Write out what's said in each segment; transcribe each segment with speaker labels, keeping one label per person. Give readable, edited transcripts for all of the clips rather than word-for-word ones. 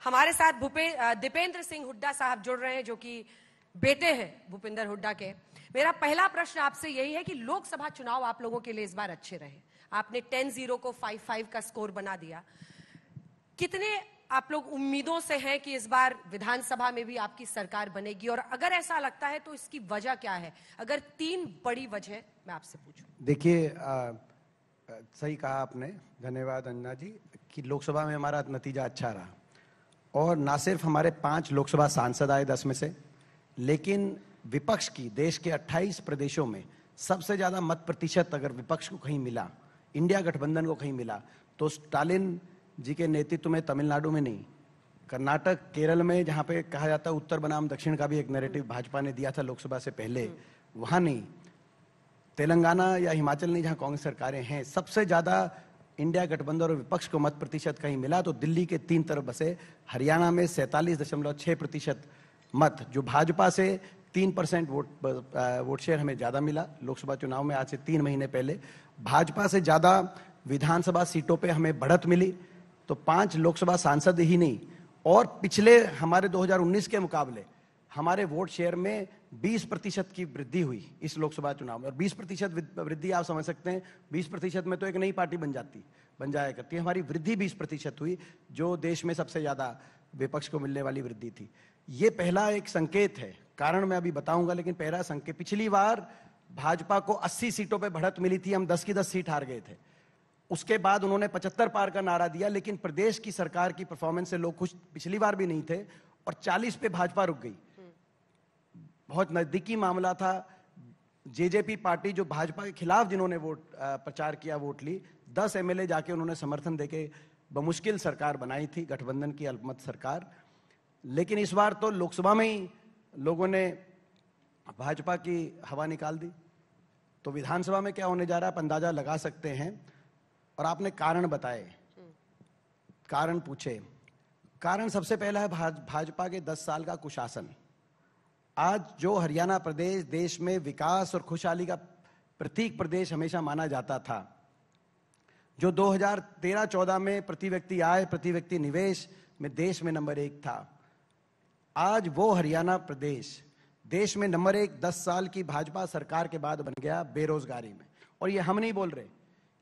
Speaker 1: हमारे साथ दीपेंद्र सिंह हुड्डा साहब जुड़ रहे हैं, जो कि बेटे हैं भूपिंदर हुड्डा के। मेरा पहला प्रश्न आपसे यही है कि लोकसभा चुनाव आप लोगों के लिए इस बार अच्छे रहे। आपने 10-0 को 5-5 का स्कोर बना दिया। कितने आप लोग उम्मीदों से हैं कि इस बार विधानसभा में भी आपकी सरकार बनेगी, और अगर ऐसा लगता है तो इसकी वजह क्या है? अगर 3 बड़ी वजह मैं आपसे पूछूं।
Speaker 2: देखिए, सही कहा आपने, धन्यवाद अंजना जी, कि लोकसभा में हमारा नतीजा अच्छा रहा और ना सिर्फ हमारे 5 लोकसभा सांसद आए 10 में से, लेकिन विपक्ष की देश के 28 प्रदेशों में सबसे ज्यादा मत प्रतिशत अगर विपक्ष को कहीं मिला, इंडिया गठबंधन को कहीं मिला, तो स्टालिन जी के नेतृत्व में तमिलनाडु में नहीं, कर्नाटक, केरल में, जहां पे कहा जाता है उत्तर बनाम दक्षिण का भी एक नैरेटिव भाजपा ने दिया था लोकसभा से पहले, वहां नहीं, तेलंगाना या हिमाचल नहीं, जहां कांग्रेस सरकारें हैं, सबसे ज्यादा इंडिया गठबंधन और विपक्ष को मत प्रतिशत कहीं मिला तो दिल्ली के 3 तरफ बसे। हरियाणा में 47.6% मत, जो भाजपा से 3% वोट शेयर हमें ज्यादा मिला लोकसभा चुनाव में। आज से 3 महीने पहले भाजपा से ज्यादा विधानसभा सीटों पे हमें बढ़त मिली, तो 5 लोकसभा सांसद ही नहीं, और पिछले हमारे 2019 के मुकाबले हमारे वोट शेयर में 20% की वृद्धि हुई इस लोकसभा चुनाव में। और 20% वृद्धि आप समझ सकते हैं, 20% में तो एक नई पार्टी बन जाया करती है। हमारी वृद्धि 20% हुई, जो देश में सबसे ज्यादा विपक्ष को मिलने वाली वृद्धि थी। ये पहला एक संकेत है, कारण मैं अभी बताऊंगा, लेकिन पहला संकेत, पिछली बार भाजपा को 80 सीटों पर बढ़त मिली थी, हम 10 की 10 सीट हार गए थे। उसके बाद उन्होंने 75 पार का नारा दिया, लेकिन प्रदेश की सरकार की परफॉर्मेंस से लोग खुश पिछली बार भी नहीं थे, और 40 पे भाजपा रुक गई। बहुत नजदीकी मामला था। जेजेपी पार्टी, जो भाजपा के खिलाफ जिन्होंने प्रचार किया, वोट ली, 10 एमएलए जाके उन्होंने समर्थन देके बमुश्किल सरकार बनाई थी, गठबंधन की अल्पमत सरकार। लेकिन इस बार तो लोकसभा में ही लोगों ने भाजपा की हवा निकाल दी, तो विधानसभा में क्या होने जा रहा है आप अंदाजा लगा सकते हैं। और आपने कारण बताए, कारण पूछे। कारण सबसे पहला है भाजपा के 10 साल का कुशासन। आज जो हरियाणा प्रदेश देश में विकास और खुशहाली का प्रतीक प्रदेश हमेशा माना जाता था, जो 2013-14 में प्रति व्यक्ति आय, प्रति व्यक्ति निवेश में देश में नंबर 1 था, आज वो हरियाणा प्रदेश देश में नंबर 1 10 साल की भाजपा सरकार के बाद बन गया बेरोजगारी में। और ये हम नहीं बोल रहे,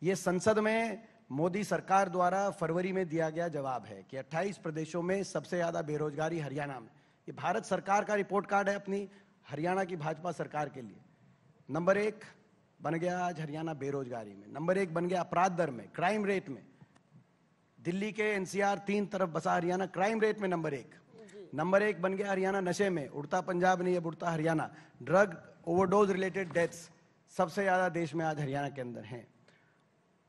Speaker 2: ये संसद में मोदी सरकार द्वारा फरवरी में दिया गया जवाब है कि 28 प्रदेशों में सबसे ज्यादा बेरोजगारी हरियाणा में। ये भारत सरकार का रिपोर्ट कार्ड है अपनी हरियाणा की भाजपा सरकार के लिए। नंबर 1 बन गया आज हरियाणा बेरोजगारी में, नंबर 1 बन गया अपराध दर में, क्राइम रेट में। दिल्ली के एनसीआर 3 तरफ बसा हरियाणा क्राइम रेट में नंबर 1। नंबर 1 बन गया हरियाणा नशे में, उड़ता पंजाब नहीं, अब उड़ता Haryana. Drug overdose related deaths सबसे ज्यादा देश में आज हरियाणा के अंदर हैं।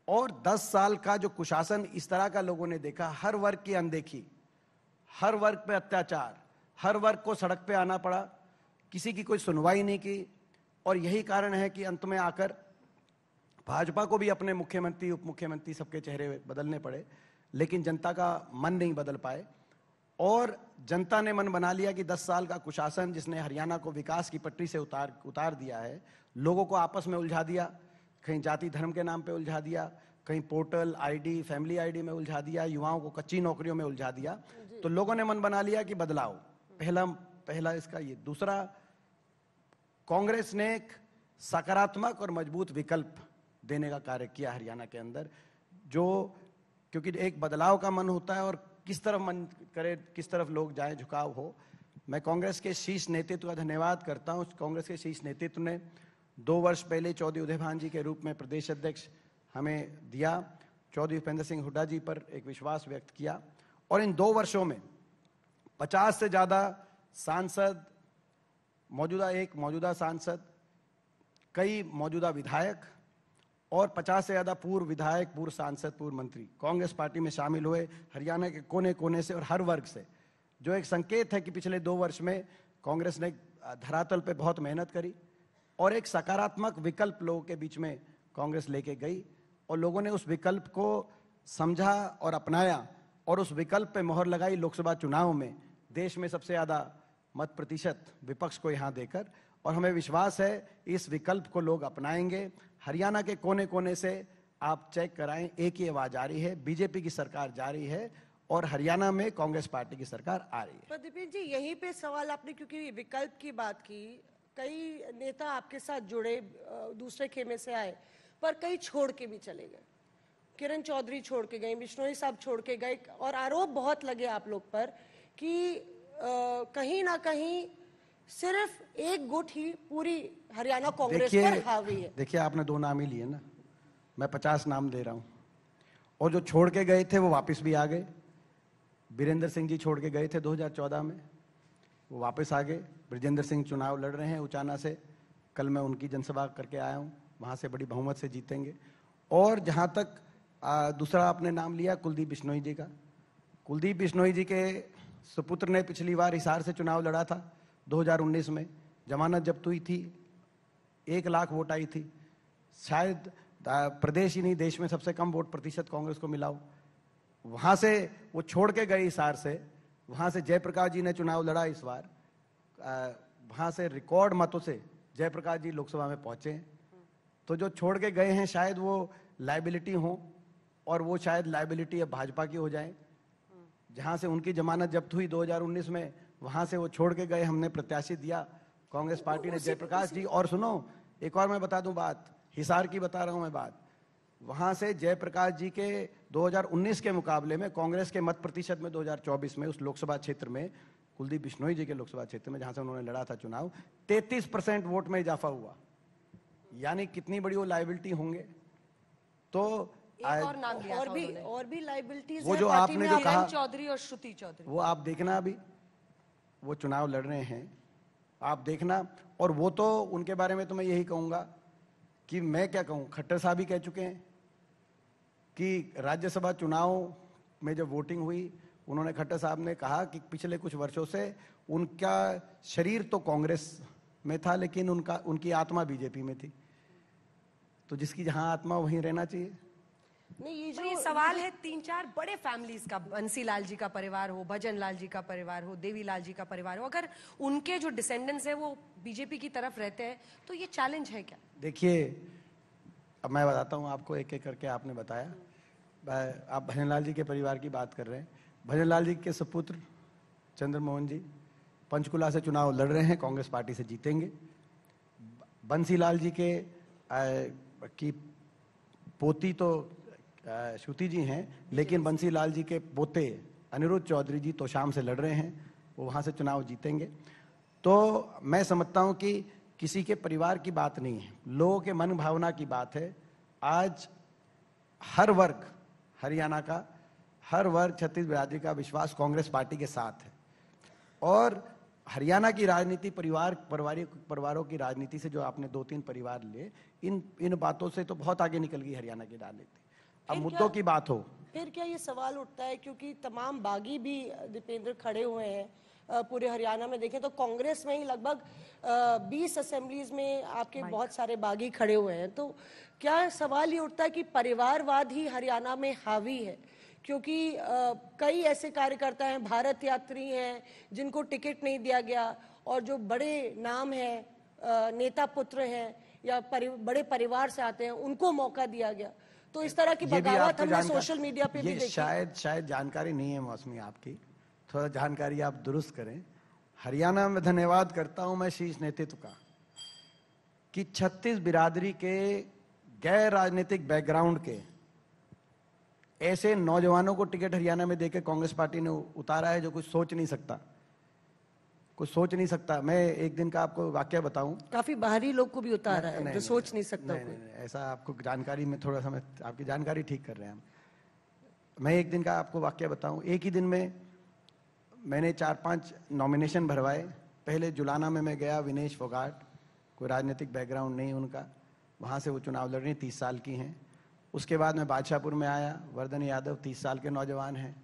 Speaker 2: और 10 साल का जो कुशासन इस तरह का लोगों ने देखा, हर वर्ग की अनदेखी, हर वर्ग पे अत्याचार, हर वर्ग को सड़क पे आना पड़ा, किसी की कोई सुनवाई नहीं की। और यही कारण है कि अंत में आकर भाजपा को भी अपने मुख्यमंत्री, उप मुख्यमंत्री, सबके चेहरे बदलने पड़े, लेकिन जनता का मन नहीं बदल पाए। और जनता ने मन बना लिया कि 10 साल का कुशासन, जिसने हरियाणा को विकास की पटरी से उतार दिया है, लोगों को आपस में उलझा दिया, कहीं जाति धर्म के नाम पे उलझा दिया, कहीं पोर्टल आईडी, फैमिली आईडी में उलझा दिया, युवाओं को कच्ची नौकरियों में उलझा दिया, तो लोगों ने मन बना लिया कि बदलाव। पहला इसका ये। दूसरा, कांग्रेस ने एक सकारात्मक और मजबूत विकल्प देने का कार्य किया हरियाणा के अंदर, जो क्योंकि एक बदलाव का मन होता है और किस तरफ मन करे, किस तरफ लोग जाएं, झुकाव हो। मैं कांग्रेस के शीर्ष नेतृत्व का धन्यवाद करता हूं। कांग्रेस के शीर्ष नेतृत्व ने 2 वर्ष पहले चौधरी उदयभान जी के रूप में प्रदेश अध्यक्ष हमें दिया, चौधरी भूपेंद्र सिंह हुड्डा जी पर एक विश्वास व्यक्त किया, और इन 2 वर्षों में 50 से ज्यादा सांसद, मौजूदा सांसद, कई मौजूदा विधायक और 50 से ज्यादा पूर्व विधायक, पूर्व सांसद, पूर्व मंत्री कांग्रेस पार्टी में शामिल हुए, हरियाणा के कोने कोने से और हर वर्ग से, जो एक संकेत है कि पिछले 2 वर्ष में कांग्रेस ने धरातल पे बहुत मेहनत करी और एक सकारात्मक विकल्प लोगों के बीच में कांग्रेस लेके गई, और लोगों ने उस विकल्प को समझा और अपनाया, और उस विकल्प पे मोहर लगाई लोकसभा चुनाव में, देश में सबसे ज्यादा मत प्रतिशत विपक्ष को यहां देकर। और हमें विश्वास है इस विकल्प को लोग अपनाएंगे। हरियाणा के कोने कोने से आप चेक कराएं, एक ही आवाज आ रही है, बीजेपी की सरकार जा रही है, और हरियाणा में कांग्रेस पार्टी की सरकार आ रही है।
Speaker 3: पर दीपेन जी, यहीं पे सवाल आपने, क्योंकि विकल्प की बात की, कई नेता आपके साथ जुड़े, दूसरे खेमे से आए, पर कई छोड़ के भी चले गए। किरण चौधरी छोड़ के गए, बिश्नोई साहब छोड़ के गए, और आरोप बहुत लगे आप लोग पर कि कहीं ना कहीं सिर्फ एक गुट ही पूरी हरियाणा कांग्रेस पर हावी है।
Speaker 2: देखिए, आपने 2 नाम ही लिए ना, मैं 50 नाम दे रहा हूं, और जो छोड़ के गए थे वो वापस भी आ गए। बीरेंद्र सिंह जी छोड़ के गए थे 2014 में, वो वापस आ गए। ब्रजेंद्र सिंह चुनाव लड़ रहे हैं उचाना से, कल मैं उनकी जनसभा करके आया हूं, वहां से बड़ी बहुमत से जीतेंगे। और जहां तक दूसरा आपने नाम लिया कुलदीप बिश्नोई जी का, कुलदीप बिश्नोई जी के सुपुत्र ने पिछली बार हिसार से चुनाव लड़ा था 2019 में, जमानत जब्त हुई थी, 1 लाख वोट आई थी, शायद प्रदेश ही नहीं देश में सबसे कम वोट प्रतिशत कांग्रेस को मिला हो। वहां से वो छोड़ के गए हिसार से, वहां से जयप्रकाश जी ने चुनाव लड़ा इस बार, वहां से रिकॉर्ड मतों से जयप्रकाश जी लोकसभा में पहुंचे। तो जो छोड़ के गए हैं शायद वो लायबिलिटी हो, और वो शायद लायबिलिटी अब भाजपा की हो जाए। जहां से उनकी जमानत जब्त हुई 2019 में, वहां से वो छोड़ के गए, हमने प्रत्याशी दिया कांग्रेस पार्टी ने जयप्रकाश जी। और सुनो, एक और मैं बता दूं बात, हिसार की बता रहा हूं मैं बात, वहां से जयप्रकाश जी के 2019 के मुकाबले में कांग्रेस के मत प्रतिशत में 2024 में उस लोकसभा क्षेत्र में, कुलदीप बिश्नोई जी के लोकसभा क्षेत्र में जहां से उन्होंने लड़ा था चुनाव, 33% वोट में इजाफा हुआ। यानी कितनी बड़ी वो लायबिलिटी होंगे। तो
Speaker 1: और नाम लिया
Speaker 3: और भी लायबिलिटीज
Speaker 2: वो जो आपने जो कहा
Speaker 1: चौधरी और श्रुति चौधरी,
Speaker 2: वो आप देखना, अभी वो चुनाव लड़ रहे हैं, आप देखना। और वो तो उनके बारे में तो मैं यही कहूंगा कि मैं क्या कहूं, खट्टर साहब ही कह चुके हैं कि राज्यसभा चुनाव में जब वोटिंग हुई, उन्होंने, खट्टर साहब ने कहा कि पिछले कुछ वर्षों से उनका शरीर तो कांग्रेस में था लेकिन उनकी आत्मा बीजेपी में थी। तो जिसकी जहां आत्मा वहीं रहना चाहिए।
Speaker 3: नहीं,
Speaker 1: ये सवाल है 3-4 बड़े फैमिलीज का, बंसी लाल जी का परिवार हो, भजन लाल जी का परिवार हो, देवी लाल जी का परिवार हो, अगर उनके जो डिसेंडेंट्स हैं वो बीजेपी की तरफ रहते हैं तो ये चैलेंज है क्या?
Speaker 2: देखिए, अब मैं बताता हूं आपको, एक एक करके आपने बताया। आप भजन लाल जी के परिवार की बात कर रहे हैं। भजन लाल जी के सुपुत्र चंद्रमोहन जी पंचकुला से चुनाव लड़ रहे हैं, कांग्रेस पार्टी से जीतेंगे। बंसी लाल जी की पोती तो श्रुति जी हैं, लेकिन बंसी लाल जी के पोते अनिरुद्ध चौधरी जी तो शाम से लड़ रहे हैं, वो वहां से चुनाव जीतेंगे। तो मैं समझता हूं कि किसी के परिवार की बात नहीं है, लोगों के मन भावना की बात है। आज हर वर्ग, हरियाणा का हर वर्ग, छत्तीस बिरादरी का विश्वास कांग्रेस पार्टी के साथ है। और हरियाणा की राजनीति, परिवारों की राजनीति से, जो आपने 2-3 परिवार लिए, इन बातों से तो बहुत आगे निकल गई हरियाणा की राजनीति। अब मुद्दों की बात हो,
Speaker 3: फिर क्या ये सवाल उठता है, क्योंकि तमाम बागी भी दीपेंद्र खड़े हुए हैं पूरे हरियाणा में, देखें तो कांग्रेस में ही लगभग 20 असेंबलीज में आपके बहुत सारे बागी खड़े हुए हैं। तो क्या सवाल ये उठता है कि परिवारवाद ही हरियाणा में हावी है? क्योंकि कई ऐसे कार्यकर्ता हैं, भारत यात्री हैं, जिनको टिकट नहीं दिया गया, और जो बड़े नाम हैं, नेता पुत्र हैं या बड़े परिवार से आते हैं, उनको मौका दिया गया। तो इस तरह की बगावत हमने सोशल मीडिया पे भी देखी।
Speaker 2: शायद जानकारी नहीं है मौसमी आपकी, थोड़ा जानकारी आप दुरुस्त करें। हरियाणा में धन्यवाद करता हूं मैं शीर्ष नेतृत्व का कि 36 बिरादरी के गैर राजनीतिक बैकग्राउंड के ऐसे नौजवानों को टिकट हरियाणा में देकर कांग्रेस पार्टी ने उतारा है जो कुछ सोच नहीं सकता। मैं एक दिन का आपको वाकया बताऊं,
Speaker 3: काफी बाहरी लोग को भी उतारा है जो सोच नहीं सकता।
Speaker 2: ऐसा आपको जानकारी में थोड़ा सा मैं आपकी जानकारी ठीक कर रहे हैं हम। मैं एक दिन का आपको वाकया बताऊं, एक ही दिन में मैंने 4-5 नॉमिनेशन भरवाए। पहले जुलाना में मैं गया, विनेश फोगाट, कोई राजनीतिक बैकग्राउंड नहीं उनका, वहाँ से वो चुनाव लड़ रही, 30 साल की हैं। उसके बाद मैं बादशाहपुर में आया, वर्धन यादव 30 साल के नौजवान हैं,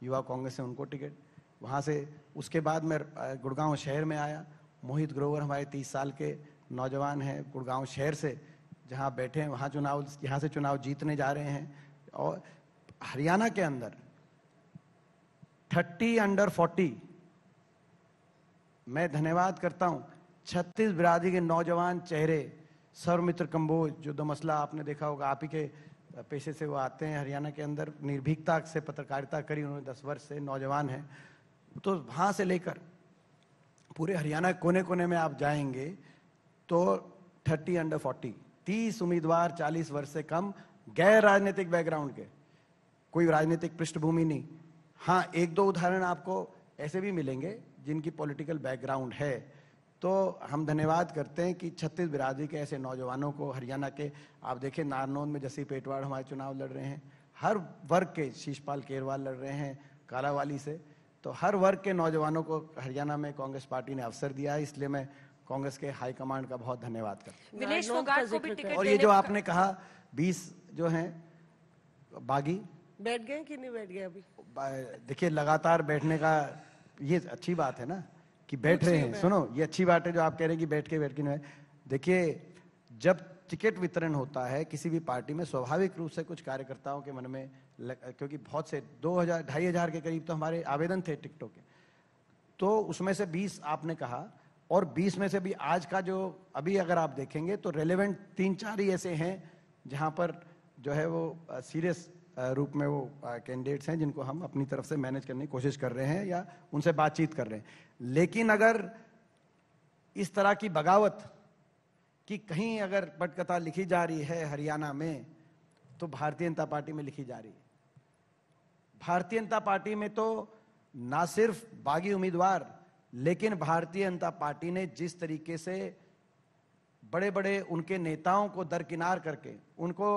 Speaker 2: युवा कांग्रेस से उनको टिकट, वहाँ से। उसके बाद मैं गुड़गांव शहर में आया, मोहित ग्रोवर हमारे 30 साल के नौजवान हैं गुड़गांव शहर से, जहाँ बैठे हैं, वहाँ यहाँ से चुनाव जीतने जा रहे हैं। और हरियाणा के अंदर 30 अंडर 40, मैं धन्यवाद करता हूँ 36 बिरादरी के नौजवान चेहरे, सर्वमित्र कंबोज, जो दो मसला आपने देखा होगा, आप ही के पेशे से वो आते हैं हरियाणा के अंदर, निर्भीकता से पत्रकारिता करी उन्होंने 10 वर्ष से, नौजवान हैं। तो वहाँ से लेकर पूरे हरियाणा कोने कोने में आप जाएंगे तो 30 अंडर 40, 30 उम्मीदवार 40 वर्ष से कम, गैर राजनीतिक बैकग्राउंड के, कोई राजनीतिक पृष्ठभूमि नहीं। हाँ, एक दो उदाहरण आपको ऐसे भी मिलेंगे जिनकी पॉलिटिकल बैकग्राउंड है। तो हम धन्यवाद करते हैं कि छत्तीस बिरादरी के ऐसे नौजवानों को हरियाणा के, आप देखें नारनौंद में जसी पेटवाड़ हमारे चुनाव लड़ रहे हैं, हर वर्ग के, शीशपाल केरवाल लड़ रहे हैं कालावाली से, तो हर वर्ग के नौजवानों को हरियाणा में कांग्रेस पार्टी ने अवसर दिया है। इसलिए मैं कांग्रेस के हाईकमांड का बहुत धन्यवाद करता हूँ।
Speaker 1: विनेश फोगाट को भी टिकट
Speaker 2: और ये जो आपने कहा 20 जो हैं बागी
Speaker 3: बैठ गए कि नहीं बैठ गए अभी?
Speaker 2: देखिए, लगातार बैठने का ये अच्छी बात है ना कि बैठ रहे हैं। सुनो, ये अच्छी बात है जो आप कह रहे हैं कि बैठ के नहीं। देखिए, जब टिकट वितरण होता है किसी भी पार्टी में, स्वाभाविक रूप से कुछ कार्यकर्ताओं के मन में क्योंकि बहुत से 2000 2500 के करीब तो हमारे आवेदन थे टिकटों के, तो उसमें से 20 आपने कहा, और 20 में से भी आज का जो अभी अगर आप देखेंगे तो रेलेवेंट 3-4 ही ऐसे हैं जहां पर जो है वो सीरियस रूप में वो कैंडिडेट्स हैं जिनको हम अपनी तरफ से मैनेज करने की कोशिश कर रहे हैं या उनसे बातचीत कर रहे हैं। लेकिन अगर इस तरह की बगावत कि कहीं अगर पटकथा लिखी जा रही है हरियाणा में, तो भारतीय जनता पार्टी में लिखी जा रही है। भारतीय जनता पार्टी में तो ना सिर्फ बागी उम्मीदवार, लेकिन भारतीय जनता पार्टी ने जिस तरीके से बड़े बड़े उनके नेताओं को दरकिनार करके उनको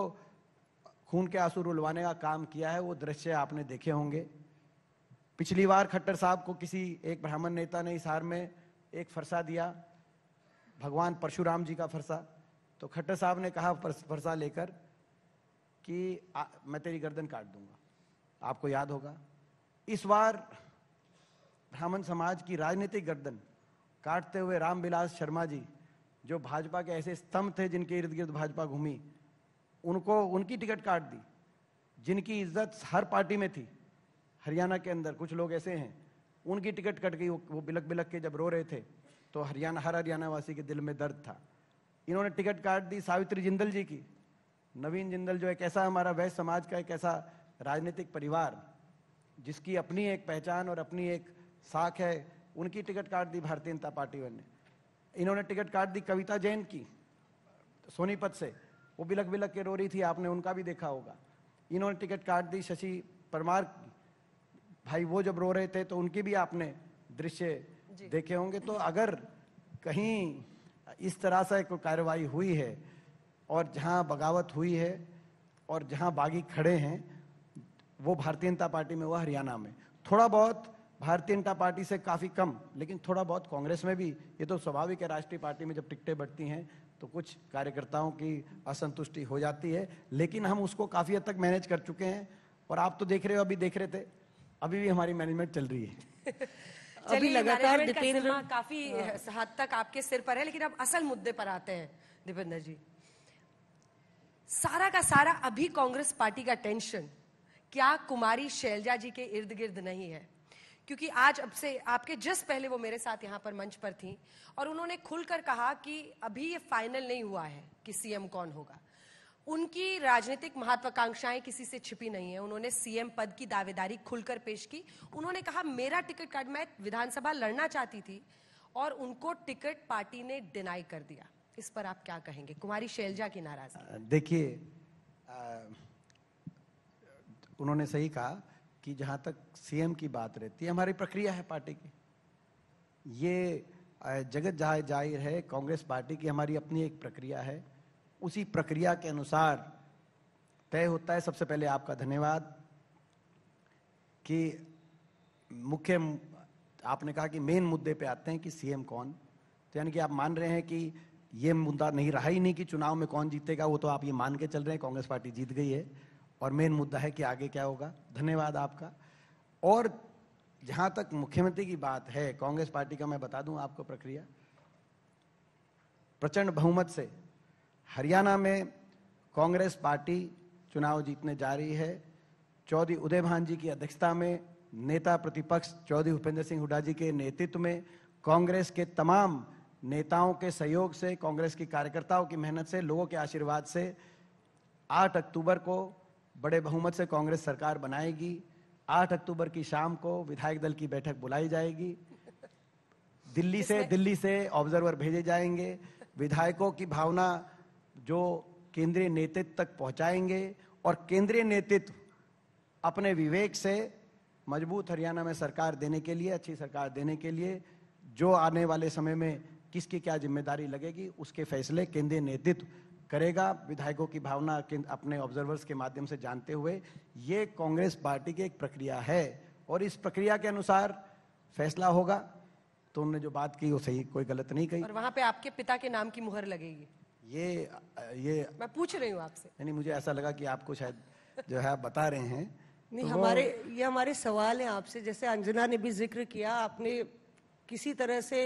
Speaker 2: खून के आंसू रुलवाने का काम किया है, वो दृश्य आपने देखे होंगे। पिछली बार खट्टर साहब को किसी एक ब्राह्मण नेता ने हिसार में एक फरसा दिया, भगवान परशुराम जी का फरसा, तो खट्टर साहब ने कहा फरसा लेकर कि मैं तेरी गर्दन काट दूंगा, आपको याद होगा। इस बार ब्राह्मण समाज की राजनीतिक गर्दन काटते हुए रामविलास शर्मा जी, जो भाजपा के ऐसे स्तंभ थे जिनके इर्द गिर्द भाजपा घूमी, उनको उनकी टिकट काट दी। जिनकी इज्जत हर पार्टी में थी हरियाणा के अंदर, कुछ लोग ऐसे हैं उनकी टिकट कट गई। वो बिलक बिलक के जब रो रहे थे तो हर हरियाणा वासी के दिल में दर्द था। इन्होंने टिकट काट दी सावित्री जिंदल जी की। नवीन जिंदल जो एक ऐसा हमारा वैश्य समाज का एक ऐसा राजनीतिक परिवार जिसकी अपनी एक पहचान और अपनी एक साख है, उनकी टिकट काट दी भारतीय जनता पार्टी ने। इन्होंने टिकट काट दी कविता जैन की सोनीपत से, वो बिलक बिलक के रो रही थी, आपने उनका भी देखा होगा। इन्होंने टिकट काट दी शशि परमार की, भाई वो जब रो रहे थे तो उनकी भी आपने दृश्य देखे होंगे। तो अगर कहीं इस तरह से कोई कार्रवाई हुई है और जहां बगावत हुई है और जहां बागी खड़े हैं, वो भारतीय जनता पार्टी में हुआ हरियाणा में। थोड़ा बहुत भारतीय जनता पार्टी से काफी कम, लेकिन थोड़ा बहुत कांग्रेस में भी। ये तो स्वाभाविक है, राष्ट्रीय पार्टी में जब टिकटें बढ़ती हैं तो कुछ कार्यकर्ताओं की असंतुष्टि हो जाती है, लेकिन हम उसको काफी हद तक मैनेज कर चुके हैं। और आप तो देख रहे हो, अभी देख रहे थे, अभी भी हमारी मैनेजमेंट चल रही है।
Speaker 3: अभी लगातार दीपेंद्र
Speaker 1: काफी हद तक आपके सिर पर है, लेकिन अब असल मुद्दे पर आते हैं। दीपेंद्र जी, सारा का सारा अभी कांग्रेस पार्टी का टेंशन क्या कुमारी शैलजा जी के इर्द गिर्द नहीं है? क्योंकि आज अब से आपके जस्ट पहले वो मेरे साथ यहाँ पर मंच पर थी और उन्होंने खुलकर कहा कि अभी ये फाइनल नहीं हुआ है कि सीएम कौन होगा। उनकी राजनीतिक महत्वाकांक्षाएं किसी से छिपी नहीं है। उन्होंने सीएम पद की दावेदारी खुलकर पेश की। उन्होंने कहा मेरा टिकट कार्ड, मैं विधानसभा लड़ना चाहती थी और उनको टिकट पार्टी ने डिनाई कर दिया। इस पर आप क्या कहेंगे? कुमारी शैलजा की नाराजगी।
Speaker 2: देखिए, उन्होंने सही कहा कि जहां तक सीएम की बात रहती है, हमारी प्रक्रिया है पार्टी की, ये जगत जाहिर है। कांग्रेस पार्टी की हमारी अपनी एक प्रक्रिया है, उसी प्रक्रिया के अनुसार तय होता है। सबसे पहले आपका धन्यवाद कि मुख्य, आपने कहा कि मेन मुद्दे पे आते हैं कि सीएम कौन, तो यानी कि आप मान रहे हैं कि ये मुद्दा नहीं रहा ही नहीं कि चुनाव में कौन जीतेगा, वो तो आप ये मान के चल रहे हैं कांग्रेस पार्टी जीत गई है, और मेन मुद्दा है कि आगे क्या होगा। धन्यवाद आपका। और जहां तक मुख्यमंत्री की बात है, कांग्रेस पार्टी का मैं बता दूं आपको प्रक्रिया, प्रचंड बहुमत से हरियाणा में कांग्रेस पार्टी चुनाव जीतने जा रही है। चौधरी उदय भान जी की अध्यक्षता में, नेता प्रतिपक्ष चौधरी भूपेंद्र सिंह हुड्डा जी के नेतृत्व में, कांग्रेस के तमाम नेताओं के सहयोग से, कांग्रेस के कार्यकर्ताओं की मेहनत से, लोगों के आशीर्वाद से 8 अक्टूबर को बड़े बहुमत से कांग्रेस सरकार बनाएगी। 8 अक्टूबर की शाम को विधायक दल की बैठक बुलाई जाएगी। दिल्ली से ऑब्जर्वर भेजे जाएंगे। विधायकों की भावना जो केंद्रीय नेतृत्व तक पहुंचाएंगे और केंद्रीय नेतृत्व अपने विवेक से मजबूत हरियाणा में सरकार देने के लिए, अच्छी सरकार देने के लिए जो आने वाले समय में किसकी क्या जिम्मेदारी लगेगी उसके फैसले केंद्रीय नेतृत्व करेगा। विधायकों की भावना अपने ऑब्जर्वर्स के माध्यम से जानते हुए ये कांग्रेस पार्टी की एक प्रक्रिया है और इस प्रक्रिया के अनुसार फैसला होगा। तो उन्होंने जो बात की वो सही, कोई गलत नहीं कही।
Speaker 1: और वहां पे आपके पिता के नाम की मुहर लगेगी।
Speaker 2: ये
Speaker 1: मैं पूछ रही हूँ आपसे।
Speaker 2: नहीं, मुझे ऐसा लगा कि आपको शायद जो है आप बता रहे हैं।
Speaker 3: नहीं,
Speaker 2: तो
Speaker 3: हमारे सवाल हैं आपसे। जैसे अंजना ने भी जिक्र किया, आपने किसी तरह से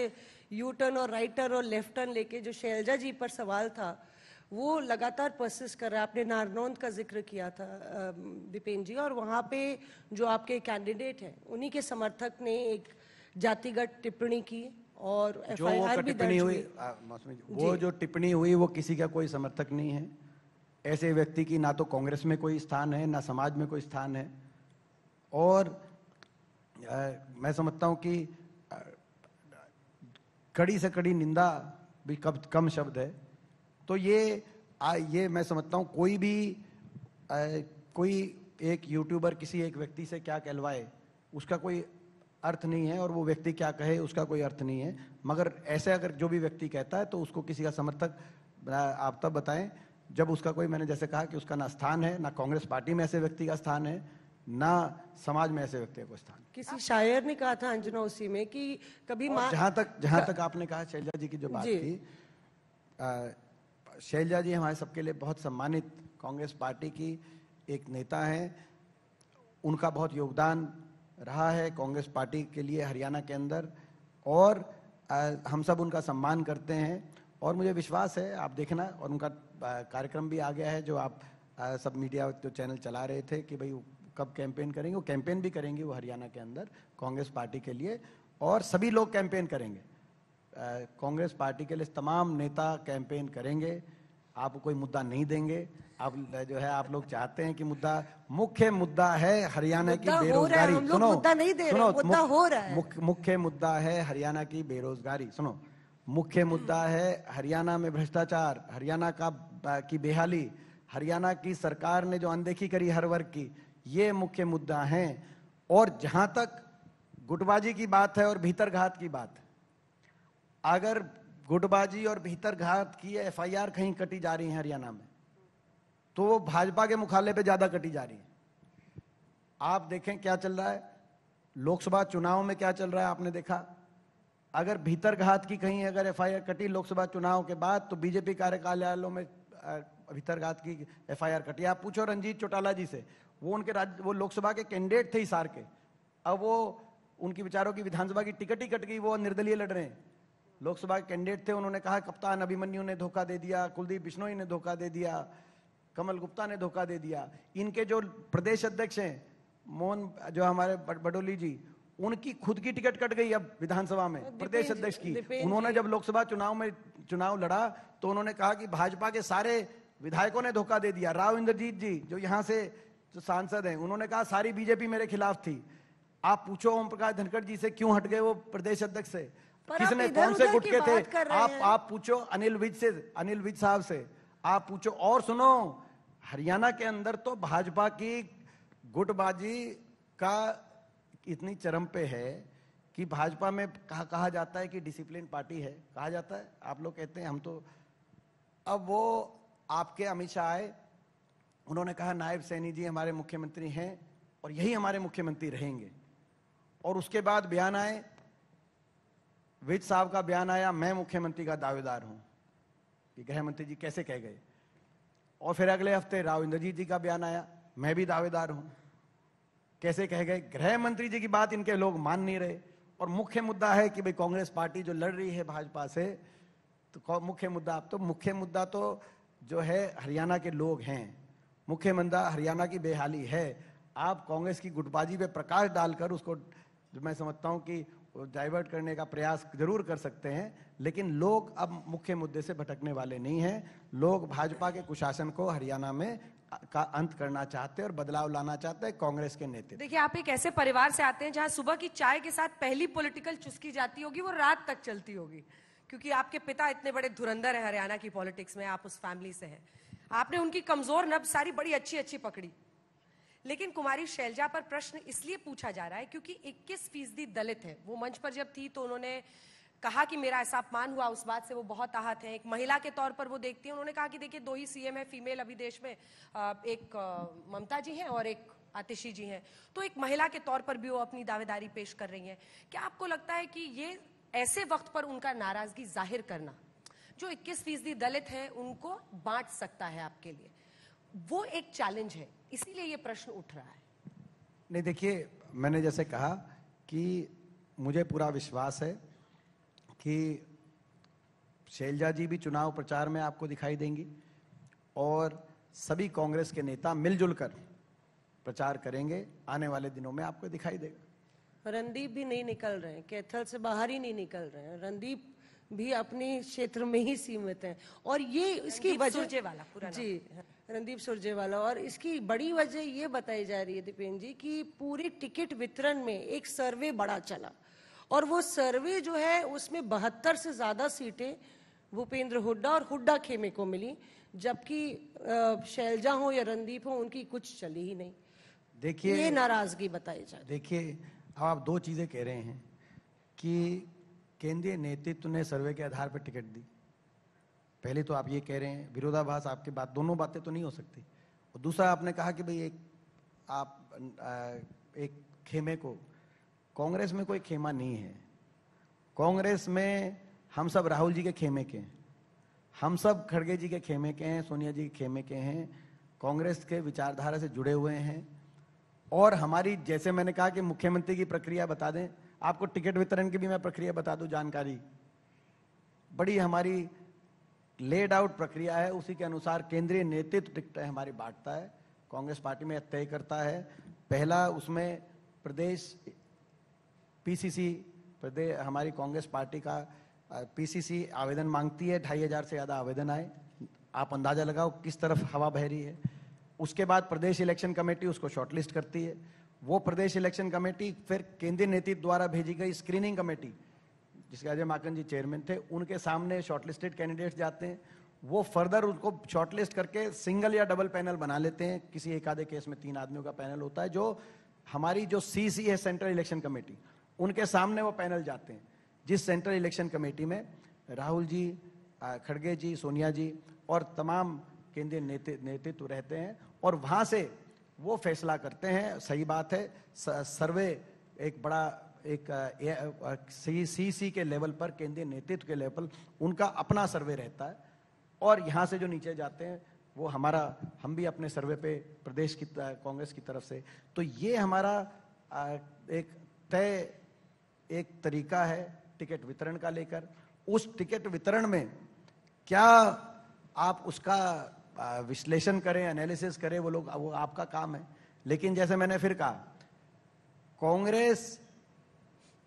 Speaker 3: यू टर्न और राइट टर्न और लेफ्ट टर्न लेके जो शैलजा जी पर सवाल था वो लगातार परसिस्ट कर रहा है। आपने नारनौंद का जिक्र किया था दीपेंद्र जी, और वहाँ पे जो आपके कैंडिडेट हैं उन्हीं के समर्थक ने एक जातिगत टिप्पणी की और एफआईआर भी दर्ज हुई।
Speaker 2: वो जो टिप्पणी हुई वो किसी का कोई समर्थक नहीं है। ऐसे व्यक्ति की ना तो कांग्रेस में कोई स्थान है ना समाज में कोई स्थान है। और मैं समझता हूं कि कड़ी से कड़ी निंदा भी कम शब्द है। तो ये मैं समझता हूं कोई एक यूट्यूबर किसी एक व्यक्ति से क्या कहलवाए उसका कोई अर्थ नहीं है और वो व्यक्ति क्या कहे उसका कोई अर्थ नहीं है। मगर ऐसे अगर जो भी व्यक्ति कहता है तो उसको किसी का समर्थक आप तब बताएं जब उसका कोई, मैंने जैसे कहा कि उसका ना स्थान है, ना कांग्रेस पार्टी में ऐसे व्यक्ति का स्थान है, ना समाज में ऐसे व्यक्ति का स्थान।
Speaker 3: किसी शायर ने कहा था अंजना उसी में कि कभी
Speaker 2: जहां तक आपने कहा शैलजा जी की जो बात थी, शैलजा जी हमारे सबके लिए बहुत सम्मानित कांग्रेस पार्टी की एक नेता है। उनका बहुत योगदान रहा है कांग्रेस पार्टी के लिए हरियाणा के अंदर और हम सब उनका सम्मान करते हैं। और मुझे विश्वास है, आप देखना, और उनका कार्यक्रम भी आ गया है जो आप सब मीडिया जो चैनल चला रहे थे कि भाई कब कैंपेन करेंगे, वो कैंपेन भी करेंगे वो हरियाणा के अंदर कांग्रेस पार्टी के लिए, और सभी लोग कैंपेन करेंगे कांग्रेस पार्टी के लिए। तमाम नेता कैंपेन करेंगे। आप कोई मुद्दा नहीं देंगे। आप जो है आप लोग चाहते हैं कि मुख्य मुद्दा है हरियाणा की बेरोजगारी। सुनो, मुख्य मुद्दा है हरियाणा की बेरोजगारी। सुनो, मुख्य मुद्दा है हरियाणा में भ्रष्टाचार, हरियाणा की बेहाली, हरियाणा की सरकार ने जो अनदेखी करी हर वर्ग की, ये मुख्य मुद्दा है। और जहां तक गुटबाजी की बात है और भीतरघात की बात है, अगर गुटबाजी और भीतरघात की एफआईआर कहीं कटी जा रही है हरियाणा में तो वो भाजपा के मुखाले पे ज्यादा कटी जा रही है। आप देखें क्या चल रहा है लोकसभा चुनाव में, क्या चल रहा है आपने देखा। अगर भीतरघात की कहीं अगर एफआईआर कटी लोकसभा चुनाव के बाद तो बीजेपी कार्यालयों में भीतरघात की एफआईआर कटी। आप पूछो रंजीत चौटाला जी से, वो लोकसभा के कैंडिडेट थे हिसार के, अब वो उनकी विचारों की विधानसभा की टिकट ही कट गई, वो निर्दलीय लड़ रहे हैं। लोकसभा के कैंडिडेट थे, उन्होंने कहा कप्तान अभिमन्यु ने धोखा दे दिया, कुलदीप बिश्नोई ने धोखा दे दिया, कमल गुप्ता ने धोखा दे दिया। इनके जो प्रदेश अध्यक्ष हैं मोहन जो हमारे बडोली जी, उनकी खुद की टिकट कट गई अब विधानसभा में प्रदेश अध्यक्ष की। उन्होंने जब लोकसभा चुनाव लड़ा तो उन्होंने कहा कि भाजपा के सारे विधायकों ने धोखा दे दिया। राव इंद्रजीत जी जो यहाँ से जो सांसद हैं, उन्होंने कहा सारी बीजेपी मेरे खिलाफ थी। आप पूछो ओम प्रकाश धनखड़ जी से क्यों हट गए वो प्रदेश अध्यक्ष से, किसने कौन से गुटके थे। आप पूछो अनिल विज साहब से, आप पूछो। और सुनो, हरियाणा के अंदर तो भाजपा की गुटबाजी का इतनी चरम पे है कि भाजपा में कहा जाता है कि डिसिप्लिन पार्टी है, कहा जाता है। आप लोग कहते हैं हम तो, अब वो आपके अमित शाह आए, उन्होंने कहा नायब सैनी जी हमारे मुख्यमंत्री हैं और यही हमारे मुख्यमंत्री रहेंगे। और उसके बाद बयान आए, विज साहब का बयान आया, मैं मुख्यमंत्री का दावेदार हूं। कि गृह मंत्री जी कैसे कह गए। और फिर अगले हफ्ते राव इंद्रजीत जी का बयान आया, मैं भी दावेदार हूं। कैसे कह गए। गृह मंत्री जी की बात इनके लोग मान नहीं रहे। और मुख्य मुद्दा है कि भाई कांग्रेस पार्टी जो लड़ रही है भाजपा से, तो मुख्य मुद्दा तो जो है हरियाणा के लोग हैं। मुख्य मुद्दा हरियाणा की बेहाली है। आप कांग्रेस की गुटबाजी पे प्रकाश डालकर उसको, जो मैं समझता हूं कि डाइवर्ट करने का प्रयास जरूर कर सकते हैं, लेकिन लोग अब मुख्य मुद्दे से भटकने वाले नहीं हैं। लोग भाजपा के कुशासन को हरियाणा में का अंत करना चाहते हैं और बदलाव लाना चाहते हैं कांग्रेस के नेतृत्व।
Speaker 1: देखिए, आप एक ऐसे परिवार से आते हैं जहां सुबह की चाय के साथ पहली पॉलिटिकल चुस्की जाती होगी वो रात तक चलती होगी, क्योंकि आपके पिता इतने बड़े धुरंधर है हरियाणा की पॉलिटिक्स में, आप उस फैमिली से हैं। आपने उनकी कमजोर नब्ज सारी बड़ी अच्छी अच्छी पकड़ी। लेकिन कुमारी शैलजा पर प्रश्न इसलिए पूछा जा रहा है क्योंकि 21% दलित है। वो मंच पर जब थी तो उन्होंने कहा कि मेरा ऐसा अपमान हुआ, उस बात से वो बहुत आहत है। एक महिला के तौर पर वो देखती हैं, उन्होंने कहा कि देखिए 2 ही सीएम है फीमेल अभी देश में, एक ममता जी हैं और एक आतिशी जी हैं, तो एक महिला के तौर पर भी वो अपनी दावेदारी पेश कर रही हैं। क्या आपको लगता है कि ये ऐसे वक्त पर उनका नाराजगी जाहिर करना जो 21% दलित हैं उनको बांट सकता है आपके लिए, वो एक चैलेंज है, इसीलिए ये प्रश्न उठ रहा है?
Speaker 2: नहीं, देखिए, मैंने जैसे कहा कि मुझे पूरा विश्वास है कि शैलजा जी भी चुनाव प्रचार में आपको दिखाई देंगी और सभी कांग्रेस के नेता मिलजुल कर प्रचार करेंगे। आने वाले दिनों में आपको दिखाई देगा।
Speaker 3: रणदीप भी नहीं निकल रहे हैं, कैथल से बाहर ही नहीं निकल रहे हैं। रणदीप भी अपने क्षेत्र में ही सीमित हैं और ये इसकी वजह
Speaker 1: सुरजेवाला पूरा
Speaker 3: जी, रणदीप सुरजेवाला, और इसकी बड़ी वजह ये बताई जा रही है दीपेन जी कि पूरे टिकट वितरण में एक सर्वे बड़ा चला और वो सर्वे जो है उसमें 72 से ज्यादा सीटें भूपेंद्र हुड्डा और हुड्डा खेमे को मिली, जबकि शैलजा हो या रणदीप हो उनकी कुछ चली ही नहीं।
Speaker 2: देखिए,
Speaker 3: ये नाराजगी बताई जा रही है।
Speaker 2: देखिए, अब आप 2 चीजें कह रहे हैं कि केंद्रीय नेतृत्व ने सर्वे के आधार पर टिकट दी। पहले तो आप ये कह रहे हैं, विरोधाभास आपकी बात, दोनों बातें तो नहीं हो सकती। और दूसरा आपने कहा कि भाई एक खेमे को, कांग्रेस में कोई खेमा नहीं है। कांग्रेस में हम सब राहुल जी के खेमे के हैं, हम सब खड़गे जी के खेमे के हैं, सोनिया जी के खेमे के हैं, कांग्रेस के विचारधारा से जुड़े हुए हैं। और हमारी, जैसे मैंने कहा कि मुख्यमंत्री की प्रक्रिया बता दें, आपको टिकट वितरण की भी मैं प्रक्रिया बता दूं, जानकारी बड़ी हमारी लेड आउट प्रक्रिया है। उसी के अनुसार केंद्रीय नेतृत्व टिकटें हमारी बांटता है, कांग्रेस पार्टी में तय करता है। पहला उसमें प्रदेश पीसीसी, प्रदेश हमारी कांग्रेस पार्टी का पीसीसी आवेदन मांगती है, 2500 से ज्यादा आवेदन आए। आप अंदाजा लगाओ किस तरफ हवा बह रही है। उसके बाद प्रदेश इलेक्शन कमेटी उसको शॉर्टलिस्ट करती है। वो प्रदेश इलेक्शन कमेटी फिर केंद्रीय नेतृत्व द्वारा भेजी गई स्क्रीनिंग कमेटी, जिसके अजय माकन जी चेयरमैन थे, उनके सामने शॉर्टलिस्टेड कैंडिडेट्स जाते हैं। वो फर्दर उनको शॉर्टलिस्ट करके सिंगल या डबल पैनल बना लेते हैं। किसी एक आधे केस में 3 आदमियों का पैनल होता है। जो हमारी जो सीसी है, सेंट्रल इलेक्शन कमेटी, उनके सामने वो पैनल जाते हैं, जिस सेंट्रल इलेक्शन कमेटी में राहुल जी, खड़गे जी, सोनिया जी और तमाम केंद्रीय नेतृत्व रहते हैं। और वहां से वो फैसला करते हैं। सही बात है, सर्वे एक बड़ा एक सीसी के लेवल पर, केंद्रीय नेतृत्व के लेवल पर उनका अपना सर्वे रहता है। और यहाँ से जो नीचे जाते हैं वो हम भी अपने सर्वे पे प्रदेश की कांग्रेस की तरफ से। तो ये हमारा एक तय एक तरीका है टिकट वितरण का लेकर। उस टिकट वितरण में क्या आप उसका विश्लेषण करें, एनालिसिस करें, वो आपका काम है। लेकिन जैसे मैंने फिर कहा, कांग्रेस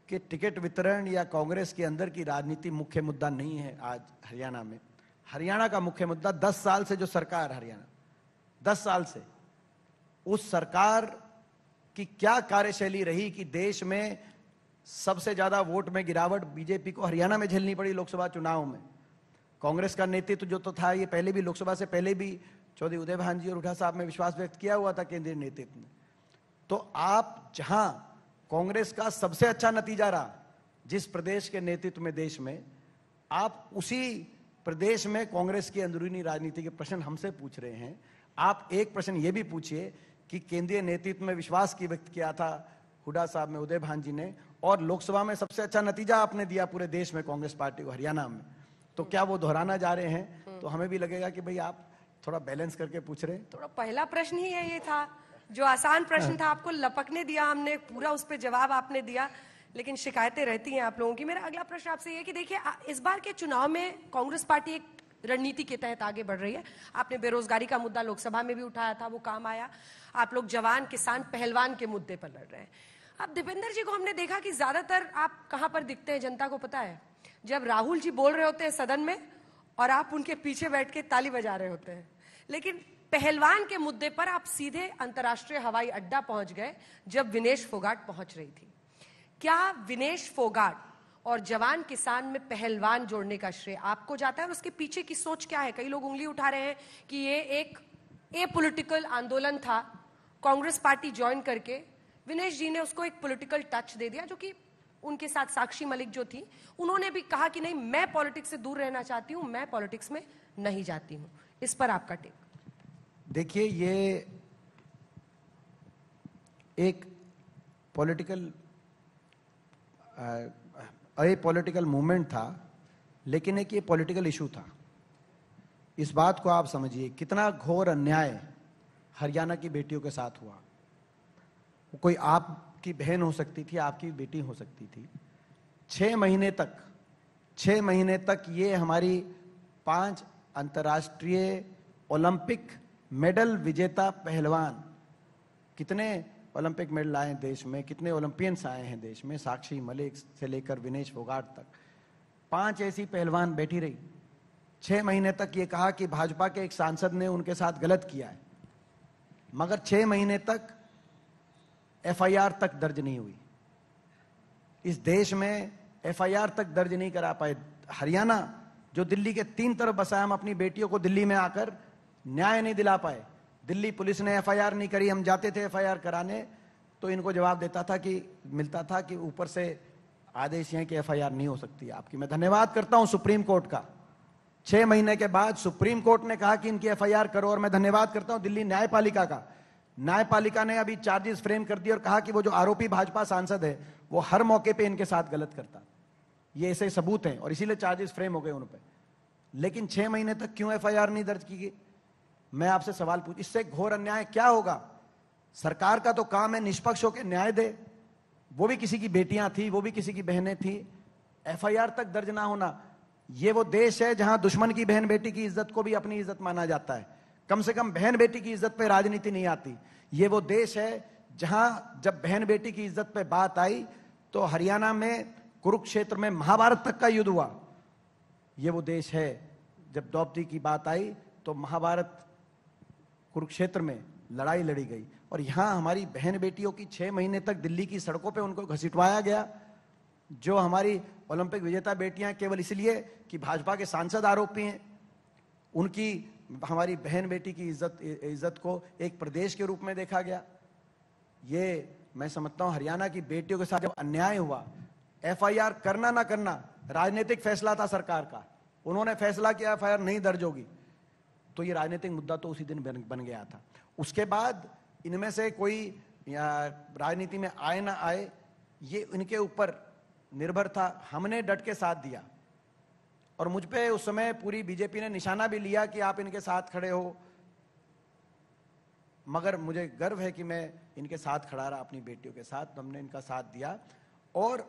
Speaker 2: के टिकट वितरण या कांग्रेस के अंदर की राजनीति मुख्य मुद्दा नहीं है आज हरियाणा में। हरियाणा का मुख्य मुद्दा 10 साल से जो सरकार हरियाणा, 10 साल से उस सरकार की क्या कार्यशैली रही कि देश में सबसे ज्यादा वोट में गिरावट बीजेपी को हरियाणा में झेलनी पड़ी लोकसभा चुनाव में। कांग्रेस का नेतृत्व जो तो था, ये पहले भी लोकसभा से पहले भी चौधरी उदय भान जी और हुड्डा साहब में विश्वास व्यक्त किया हुआ था केंद्रीय नेतृत्व ने। तो आप जहां कांग्रेस का सबसे अच्छा नतीजा रहा जिस प्रदेश के नेतृत्व में देश में, आप उसी प्रदेश में कांग्रेस की अंदरूनी राजनीति के प्रश्न हमसे पूछ रहे हैं। आप एक प्रश्न ये भी पूछिए कि केंद्रीय नेतृत्व में विश्वास की व्यक्त किया था हुड्डा साहब में, उदय भान जी ने, और लोकसभा में सबसे अच्छा नतीजा आपने दिया पूरे देश में कांग्रेस पार्टी को हरियाणा में। तो क्या वो दोहराना जा रहे हैं? तो हमें भी लगेगा कि भाई आप थोड़ा बैलेंस करके पूछ रहे हैं।
Speaker 1: थोड़ा पहला प्रश्न ही है, ये था जो आसान प्रश्न था, आपको लपकने दिया हमने, पूरा उस पर जवाब आपने दिया, लेकिन शिकायतें रहती हैं आप लोगों की। मेरा अगला प्रश्न आपसे ये कि देखिए, इस बार के चुनाव में कांग्रेस पार्टी एक रणनीति के तहत आगे बढ़ रही है। आपने बेरोजगारी का मुद्दा लोकसभा में भी उठाया था, वो काम आया। आप लोग जवान, किसान, पहलवान के मुद्दे पर लड़ रहे हैं। अब दीपेंद्र जी को हमने देखा कि ज्यादातर आप कहां पर दिखते हैं, जनता को पता है, जब राहुल जी बोल रहे होते हैं सदन में और आप उनके पीछे बैठ के ताली बजा रहे होते हैं। लेकिन पहलवान के मुद्दे पर आप सीधे अंतर्राष्ट्रीय हवाई अड्डा पहुंच गए जब विनेश फोगाट पहुंच रही थी। क्या विनेश फोगाट और जवान किसान में पहलवान जोड़ने का श्रेय आपको जाता है और उसके पीछे की सोच क्या है? कई लोग उंगली उठा रहे हैं कि ये एक पॉलिटिकल आंदोलन था, कांग्रेस पार्टी ज्वाइन करके विनेश जी ने उसको एक पॉलिटिकल टच दे दिया, जो कि उनके साथ साक्षी मलिक जो थी उन्होंने भी कहा कि नहीं, मैं पॉलिटिक्स से दूर रहना चाहती हूं, मैं पॉलिटिक्स में नहीं जाती हूं। इस पर आपका टेक?
Speaker 2: देखिए, ये एक पॉलिटिकल पॉलिटिकल मूवमेंट था, लेकिन एक ये पॉलिटिकल इशू था। इस बात को आप समझिए, कितना घोर अन्याय हरियाणा की बेटियों के साथ हुआ। कोई आपकी बहन हो सकती थी, आपकी बेटी हो सकती थी। 6 महीने तक ये हमारी 5 अंतर्राष्ट्रीय ओलंपिक मेडल विजेता पहलवान, कितने ओलंपिक मेडल आए हैं देश में, कितने ओलंपियंस आए हैं देश में, साक्षी मलिक से लेकर विनेश फोगाट तक, 5 ऐसी पहलवान बैठी रही। 6 महीने तक ये कहा कि भाजपा के एक सांसद ने उनके साथ गलत किया है, मगर 6 महीने तक एफआईआर तक दर्ज नहीं हुई। इस देश में एफआईआर तक दर्ज नहीं करा पाए। हरियाणा जो दिल्ली के 3 तरफ बसा है, हम अपनी बेटियों को दिल्ली में आकर न्याय नहीं दिला पाए। दिल्ली पुलिस ने एफआईआर नहीं करी। हम जाते थे एफआईआर कराने तो इनको जवाब मिलता था कि ऊपर से आदेश है कि एफआईआर नहीं हो सकती आपकी। मैं धन्यवाद करता हूं सुप्रीम कोर्ट का, 6 महीने के बाद सुप्रीम कोर्ट ने कहा कि इनकी एफआईआर करो। और मैं धन्यवाद करता हूं दिल्ली न्यायपालिका का। न्यायपालिका ने अभी चार्जेस फ्रेम कर दिए और कहा कि वो जो आरोपी भाजपा सांसद है वो हर मौके पे इनके साथ गलत करता। ये ऐसे सबूत हैं और इसीलिए चार्जेस फ्रेम हो गए उन पे। लेकिन 6 महीने तक क्यों एफआईआर नहीं दर्ज की गई? मैं आपसे सवाल पूछ, इससे घोर अन्याय क्या होगा? सरकार का तो काम है निष्पक्ष होकर न्याय दे। वो भी किसी की बेटियां थी, वो भी किसी की बहनें थी, एफआईआर तक दर्ज ना होना। ये वो देश है जहां दुश्मन की बहन बेटी की इज्जत को भी अपनी इज्जत माना जाता है। कम से कम बहन बेटी की इज्जत पे राजनीति नहीं आती। ये वो देश है जहां जब बहन बेटी की इज्जत पे बात आई तो हरियाणा में कुरुक्षेत्र में महाभारत तक का युद्ध हुआ। ये वो देश है जब द्रौपदी की बात आई तो महाभारत कुरुक्षेत्र में लड़ाई लड़ी गई। और यहां हमारी बहन बेटियों की 6 महीने तक दिल्ली की सड़कों पे उनको घसीटवाया गया। जो हमारी ओलंपिक विजेता बेटियां केवल इसलिए कि भाजपा के सांसद आरोपी हैं, उनकी हमारी बहन बेटी की इज्जत को एक प्रदेश के रूप में देखा गया। ये मैं समझता हूं हरियाणा की बेटियों के साथ जब अन्याय हुआ, एफआईआर करना ना करना राजनीतिक फैसला था सरकार का। उन्होंने फैसला किया एफआईआर नहीं दर्ज होगी, तो ये राजनीतिक मुद्दा तो उसी दिन बन गया था। उसके बाद इनमें से कोई राजनीति में आए ना आए, ये इनके ऊपर निर्भर था। हमने डट के साथ दिया और मुझ पे उस समय पूरी बीजेपी ने निशाना भी लिया कि आप इनके साथ खड़े हो, मगर मुझे गर्व है कि मैं इनके साथ खड़ा रहा, अपनी बेटियों के साथ। तो हमने इनका साथ दिया और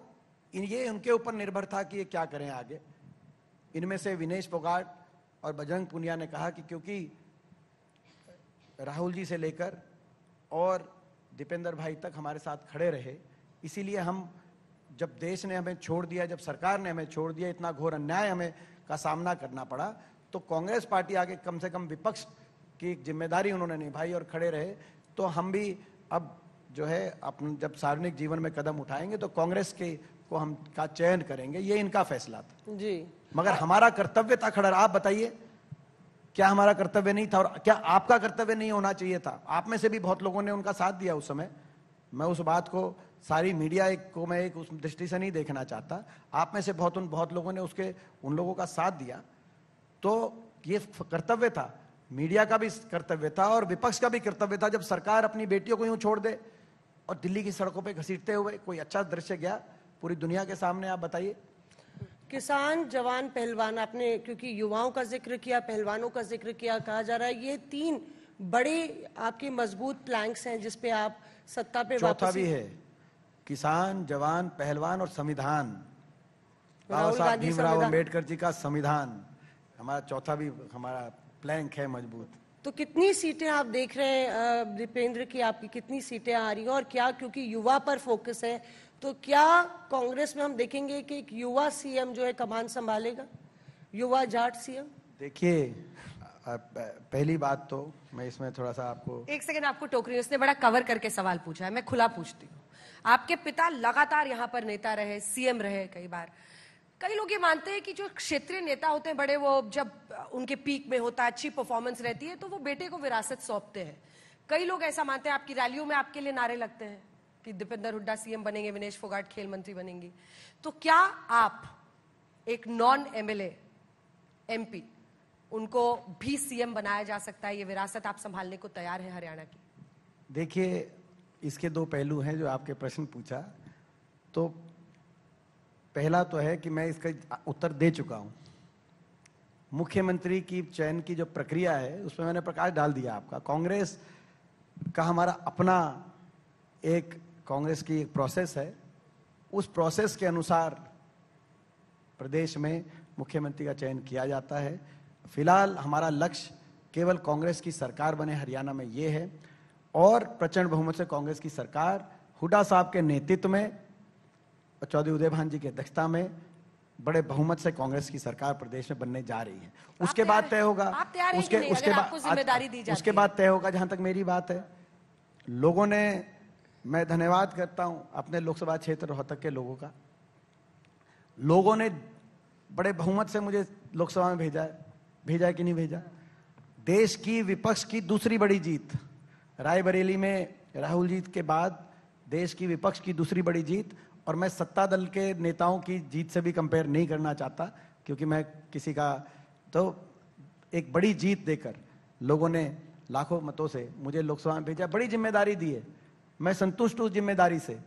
Speaker 2: ये उनके ऊपर निर्भर था कि ये क्या करें आगे। इनमें से विनेश फोगाट और बजरंग पुनिया ने कहा कि क्योंकि राहुल जी से लेकर और दीपेंद्र भाई तक हमारे साथ खड़े रहे, इसीलिए हम जब देश ने हमें छोड़ दिया, जब सरकार ने हमें छोड़ दिया, इतना घोर अन्याय हमें का सामना करना पड़ा, तो कांग्रेस पार्टी आगे कम से कम विपक्ष की एक जिम्मेदारी उन्होंने निभाई और खड़े रहे। तो हम भी अब जो है अपन जब सार्वजनिक जीवन में कदम उठाएंगे तो कांग्रेस के को हम का चयन करेंगे। ये इनका फैसला था
Speaker 3: जी,
Speaker 2: मगर हमारा कर्तव्य था खड़ा। आप बताइए, क्या हमारा कर्तव्य नहीं था? और क्या आपका कर्तव्य नहीं होना चाहिए था? आप में से भी बहुत लोगों ने उनका साथ दिया उस समय। मैं उस बात को सारी मीडिया को मैं एक उस दृष्टि से नहीं देखना चाहता। आप में से बहुत लोगों ने उन लोगों का साथ दिया। तो ये कर्तव्य था, मीडिया का भी कर्तव्य था और विपक्ष का भी कर्तव्य था। जब सरकार अपनी बेटियों को यूं छोड़ दे और दिल्ली की सड़कों पे घसीटते हुए, कोई अच्छा दृश्य गया पूरी दुनिया के सामने? आप बताइए।
Speaker 3: किसान, जवान, पहलवान, आपने क्योंकि युवाओं का जिक्र किया, पहलवानों का जिक्र किया, कहा जा रहा है ये 3 बड़े आपके मजबूत प्लैंक्स हैं जिसपे आप सत्ता पे
Speaker 2: चौथा भी है, किसान, जवान, पहलवान और संविधान। बाबा साहब भीमराव अम्बेडकर जी का संविधान हमारा चौथा भी हमारा प्लैंक है मजबूत।
Speaker 3: तो कितनी सीटें आप देख रहे हैं दीपेंद्र की, आपकी कितनी सीटें आ रही हैं? और क्या, क्योंकि युवा पर फोकस है, तो क्या कांग्रेस में हम देखेंगे कि एक युवा सीएम जो है कमान संभालेगा, युवा जाट सीएम?
Speaker 2: देखिए, पहली बात तो मैं इसमें थोड़ा सा आपको
Speaker 1: एक सेकंड आपको टोक रही हूं, उसने बड़ा कवर करके सवाल पूछा है, मैं खुला पूछती हूँ। आपके पिता लगातार यहाँ पर नेता रहे, सीएम रहे कई बार। कई लोग ये मानते हैं कि जो क्षेत्रीय नेता होते हैं बड़े, वो जब उनके पीक में होता है, अच्छी परफॉर्मेंस रहती है, तो वो बेटे को विरासत सौंपते हैं। कई लोग ऐसा मानते हैं, आपकी रैलियों में आपके लिए नारे लगते हैं कि दीपेंद्र हुड्डा सीएम बनेंगे, विनेश फोगाट खेल मंत्री बनेंगी। तो क्या आप एक नॉन एमएलए एमपी, उनको भी सीएम बनाया जा सकता है? ये विरासत आप संभालने को तैयार है हरियाणा की?
Speaker 2: देखिए, इसके दो पहलू हैं जो आपके प्रश्न पूछा। तो पहला तो है कि मैं इसका उत्तर दे चुका हूं। मुख्यमंत्री की चयन की जो प्रक्रिया है उसमें मैंने प्रकाश डाल दिया आपका। कांग्रेस का हमारा अपना एक कांग्रेस की एक प्रोसेस है, उस प्रोसेस के अनुसार प्रदेश में मुख्यमंत्री का चयन किया जाता है। फिलहाल हमारा लक्ष्य केवल कांग्रेस की सरकार बने हरियाणा में ये है, और प्रचंड बहुमत से कांग्रेस की सरकार हुड्डा साहब के नेतृत्व में, चौधरी उदय भान जी की अध्यक्षता में बड़े बहुमत से कांग्रेस की सरकार प्रदेश में बनने जा रही है। उसके बाद तय होगा, उसके बाद तय होगा। जहां तक मेरी बात है, लोगों ने, मैं धन्यवाद करता हूं अपने लोकसभा क्षेत्र रोहतक के लोगों का। लोगों ने बड़े बहुमत से मुझे लोकसभा में भेजा है कि नहीं भेजा। देश की विपक्ष की दूसरी बड़ी जीत, रायबरेली में राहुल जी के बाद देश की विपक्ष की दूसरी बड़ी जीत, और मैं सत्ता दल के नेताओं की जीत से भी कंपेयर नहीं करना चाहता, क्योंकि मैं किसी का, तो एक बड़ी जीत देकर लोगों ने लाखों मतों से मुझे लोकसभा में भेजा, बड़ी जिम्मेदारी दी है। मैं संतुष्ट हूं जिम्मेदारी से।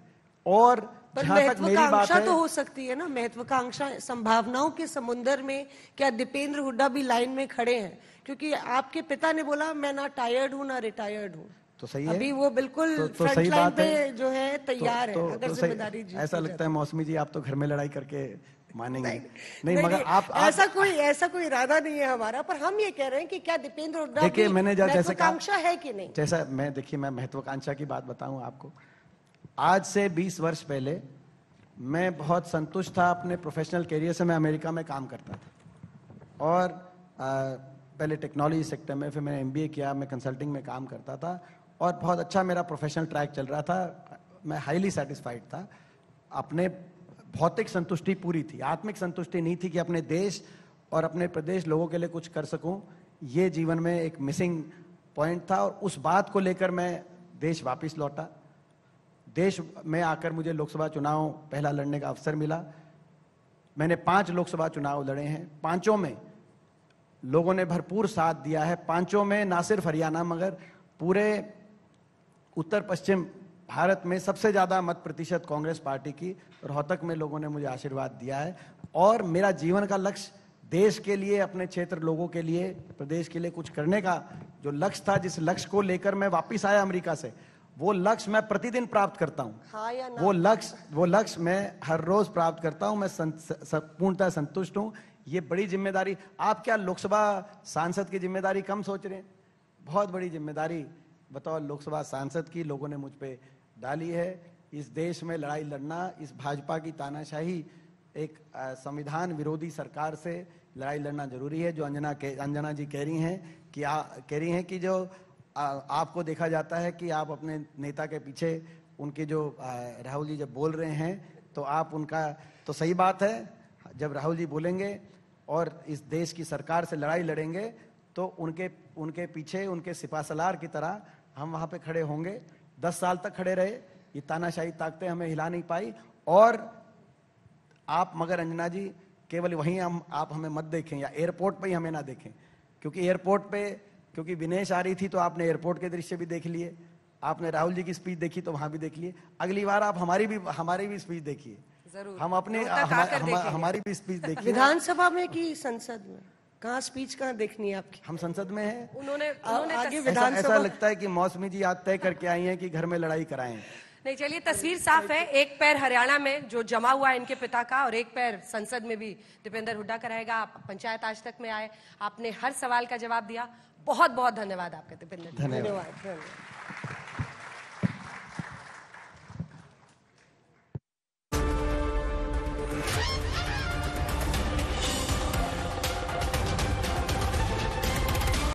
Speaker 2: और जहां तक मेरी बात है,
Speaker 3: तो हो सकती है ना, महत्वाकांक्षा, संभावनाओं के समुद्र में क्या दीपेंद्र हुड्डा भी लाइन में खड़े हैं? क्योंकि आपके पिता ने बोला मैं ना टायर्ड हूं ना रिटायर्ड हूं,
Speaker 2: तो सही है,
Speaker 3: अभी वो बिल्कुल
Speaker 2: तो सही
Speaker 3: लाइन
Speaker 2: बात
Speaker 3: पे
Speaker 2: है,
Speaker 3: जो है तैयार है। अगर जिम्मेदारी
Speaker 2: ऐसा लगता है मौसमी जी आप तो घर में लड़ाई करके मानेंगे। नहीं,
Speaker 3: नहीं,
Speaker 2: मगर आप
Speaker 3: ऐसा कोई इरादा नहीं है हमारा, पर हम ये कह रहे हैं कि क्या दीपेंद्र हुड्डा,
Speaker 2: देखिए, मैंने जैसे
Speaker 3: महत्वाकांक्षा है कि नहीं?
Speaker 2: जैसा मैं महत्वाकांक्षा की बात बताऊं आपको। आज से 20 वर्ष पहले मैं बहुत संतुष्ट था अपने प्रोफेशनल कैरियर से। मैं अमेरिका में काम करता था, और पहले टेक्नोलॉजी सेक्टर में, फिर मैंने एमबीए किया, मैं कंसल्टिंग में काम करता था, और बहुत अच्छा मेरा प्रोफेशनल ट्रैक चल रहा था। मैं हाईली सेटिस्फाइड था। अपने भौतिक संतुष्टि पूरी थी, आत्मिक संतुष्टि नहीं थी कि अपने देश और अपने प्रदेश लोगों के लिए कुछ कर सकूं। ये जीवन में एक मिसिंग पॉइंट था, और उस बात को लेकर मैं देश वापस लौटा। देश में आकर मुझे लोकसभा चुनाव पहला लड़ने का अवसर मिला। मैंने 5 लोकसभा चुनाव लड़े हैं, 5 में लोगों ने भरपूर साथ दिया है। 5 में ना सिर्फ हरियाणा मगर पूरे उत्तर पश्चिम भारत में सबसे ज्यादा मत प्रतिशत कांग्रेस पार्टी की रोहतक में लोगों ने मुझे आशीर्वाद दिया है। और मेरा जीवन का लक्ष्य देश के लिए, अपने क्षेत्र लोगों के लिए, प्रदेश के लिए कुछ करने का जो लक्ष्य था, जिस लक्ष्य को लेकर मैं वापिस आया अमेरिका से, वो लक्ष्य मैं प्रतिदिन प्राप्त करता हूं।
Speaker 3: हाँ या ना?
Speaker 2: वो लक्ष्य मैं हर रोज प्राप्त करता हूं। मैं पूर्णतः संतुष्ट हूं। ये बड़ी जिम्मेदारी, आप क्या लोकसभा सांसद की जिम्मेदारी कम सोच रहे हैं? बहुत बड़ी जिम्मेदारी बतौर लोकसभा सांसद की लोगों ने मुझ पे डाली है। इस देश में लड़ाई लड़ना, इस भाजपा की तानाशाही, एक संविधान विरोधी सरकार से लड़ाई लड़ना जरूरी है। जो अंजना जी कह रही हैं कि जो आपको देखा जाता है कि आप अपने नेता के पीछे, उनके जो राहुल जी जब बोल रहे हैं तो आप उनका, तो सही बात है, जब राहुल जी बोलेंगे और इस देश की सरकार से लड़ाई लड़ेंगे तो उनके पीछे, उनके सिपासलार की तरह हम वहां पे खड़े होंगे। 10 साल तक खड़े रहे, ये तानाशाही ताकतें हमें हिला नहीं पाई। और आप मगर अंजना जी केवल वहीं आप हमें मत देखें या एयरपोर्ट पे ही हमें ना देखें, क्योंकि एयरपोर्ट पे, क्योंकि विनेश आ रही थी तो आपने एयरपोर्ट के दृश्य भी देख लिए, आपने राहुल जी की स्पीच देखी तो वहां भी देख लिए। अगली बार आप हमारी भी स्पीच देखिए, हम अपने हमारी भी स्पीच देखिए।
Speaker 3: विधानसभा में कि संसद में? कहाँ स्पीच कहाँ देखनी है आपकी?
Speaker 2: हम संसद में हैं।
Speaker 1: उन्होंने
Speaker 3: आगे
Speaker 2: ऐसा लगता है कि मौसमी जी आज तय करके आई हैं कि घर में लड़ाई कराएं।
Speaker 1: नहीं, चलिए, तस्वीर साफ है। एक पैर हरियाणा में जो जमा हुआ है इनके पिता का, और एक पैर संसद में भी दीपेंद्र हुड्डा का रहेगा। आप पंचायत आज तक में आए, आपने हर सवाल का जवाब दिया। बहुत बहुत धन्यवाद आपका दीपेंद्र।
Speaker 2: धन्यवाद।